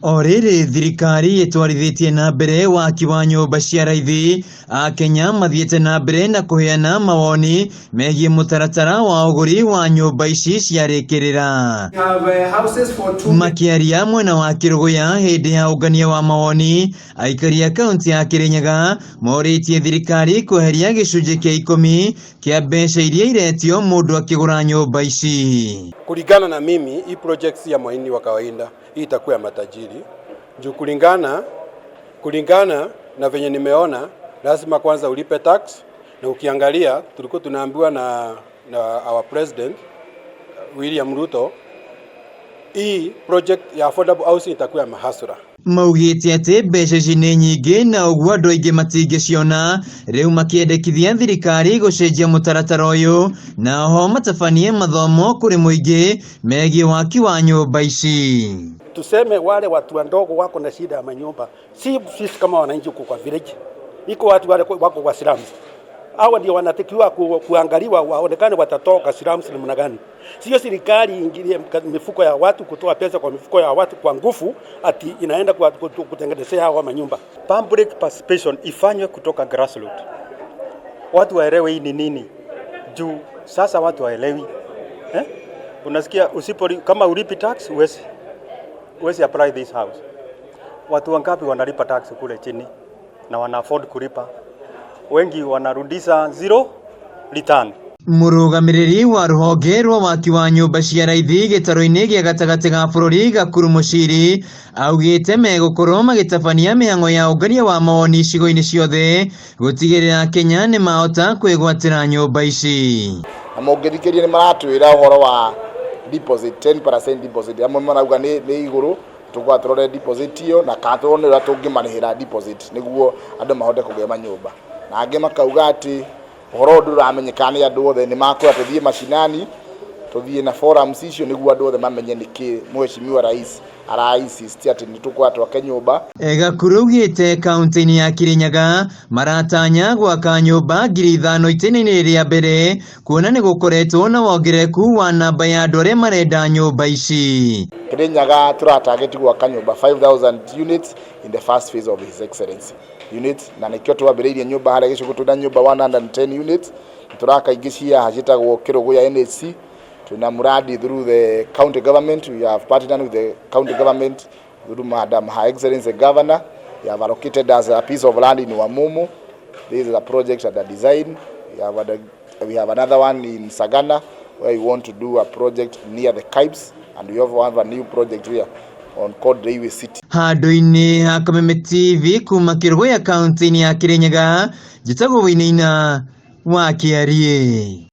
Oriri thirikari itwarithitie na mbere waki wa nyumba cia raithi, Akenya mathiete na mbere na kuheana mawoni megie mutaratara wa uguri wa nyumba ici ciarikirira. Makiaria mwena wa Kiruguya hindi ya ungania wa mawoni, aikari a kaunti ya Kirinyaga moritie thirikari kuheria gicunji kia 10 kia mbeca iria iretio mundu akigura nyumba ici. Kulingana na mimi, hii project ya mwaini wa kawaida, hii itakuwa matajiri. Juu kulingana na venye nimeona, lazima kwanza ulipe tax, na ukiangalia tulikuwa tunaambiwa na our president William Ruto, hii project ya affordable housing itakuwa mahasura. Maugite ati mbeca ici ni nyingi na uguo andu aingi matingiciona, riu makiendekithia thirikari gucenjia mutaratara uyu na ho matabanie mathomo kuri muingi megie waki wa nyumba ici. Tuseme wale watu wadogo wako na shida ya manyumba, si sisi kama wananchi kwa village, iko watu wale wako kwa slums. Hawa ndio wanatakiwa kuangaliwa, waonekane watatoka slums namna gani. Sio serikali ingilie mifuko ya watu, kutoa pesa kwa mifuko ya watu kwa nguvu ati inaenda kutengenezea hawa manyumba. Public participation ifanywe kutoka grassroots. Watu waelewe hii ni nini. Juu sasa watu waelewi. Unasikia kama ulipi tax uwezi apply this house. Watu wangapi wanalipa tax kule chini na wana afford kulipa? Wengi wanarudisha zero return. Murugamiriri wa ruhonge rwa waki wa nyumba cia raithi gitaro-ini gia gatagati ga bururi Gakuru Muciri augite megukorwo magitabania mihango ya ungania wa mawoni icigo-ini ciothe gutigirira Kenya ni mahota kwigwatira nyumba ici. Amongithikĩria ni maratwira uhoro wa deposit 10% deposit. Amwe marauga ni iguru tugwaturore deposit iyo na katurone ura tungimarihira deposit niguo andu mahote kugia manyumba. Na angi makauga ati uhoro nduramenyekana ni andu othe ni makura tuthie mashinani, tuthie na forums icio niguo andu othe mamenye niki mheshimiwa rais araisist ati nitukwatwa nyumba. Gakuru augite kaunti-ini ya Kirinyaga maratanya gwaka nyumba 5,000 itene-ini ria mbere, kuona ni gukoretwo na wongereku wa namba ya andu aria marenda nyumba ici. Kirinyaga turatarget gwaka nyumba 5,000 units in the first phase of his excellency units, na nikio twambiriirie nyumba haria gicigo tuna nyumba 110 units. Turaka ingishia hajitagwo Kiruguya NHC. Tuna muradi through the county government. We have partnered with the county government through Madam Her Excellency the Governor. We have allocated as a piece of land in Wamumu. This is a project that design. We have another one in Sagana where we want to do a project near the Kibes, and we also have a new project here on Code Railway City. Handu-ini ha Kameme TV kuma Kiruguya kaunti-ini ya Kirinyaga, njitagwo Wainaina wa Kiarie.